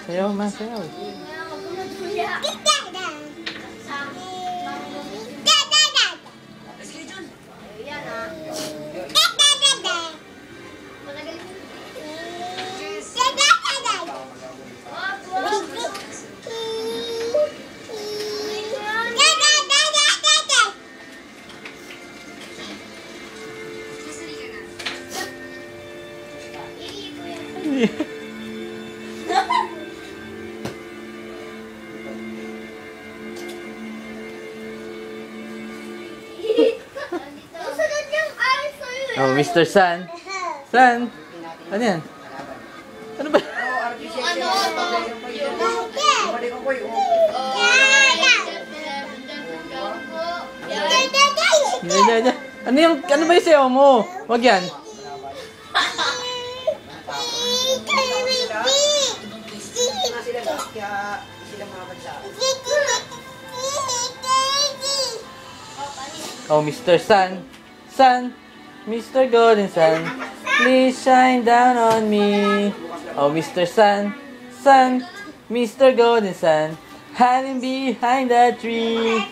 Sayaw, ma, sayaw. Oh, Mr. Sun. Sun. Ano yan? Ano ba? Yung ano, Ano ba yung sayaw mo? Wag yan. Oh, Mr. Sun. Sun. Mr. Golden Sun. Please shine down on me. Oh, Mr. Sun. Sun. Mr. Golden Sun. Hiding behind the tree.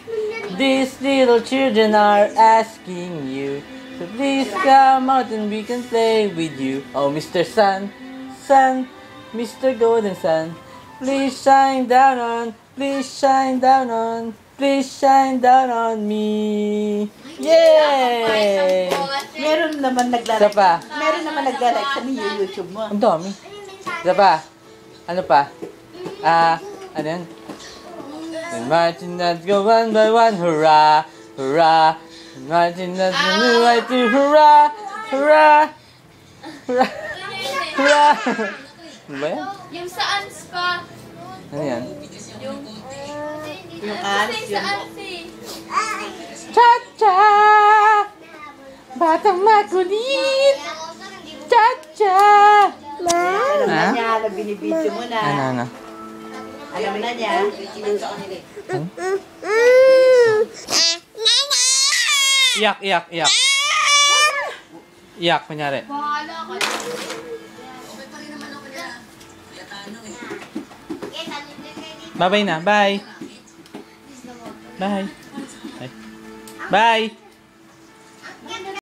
These little children are asking you. So please come out and we can play with you. Oh, Mr. Sun. Sun. Mr. Golden Sun. Please shine down on. Please shine down on. Please shine down on me. Yay! Meron naman naglalike. Isa pa. Meron naman naglalike sa YouTube mo. Ang dami. Isa pa. Ano pa? Ano yan? And marching, let's go one by one. Hurrah! Hurrah! And marching, let's go right to hurrah! Hurrah! Hurrah! Hurrah! Ano ba yan? yung sa ans pa. Ano yan? Yung ads, Sa ans eh. Cha-cha! Batang makulit! Cha-cha! alam na Ha? niya, alam binibidyo mo na. Ano? Alam na niya. Iyak, iyak, iyak. Iyak, kunyari. Bahala ka. Bye-bye na. Bye. Bye. Bye. Bye.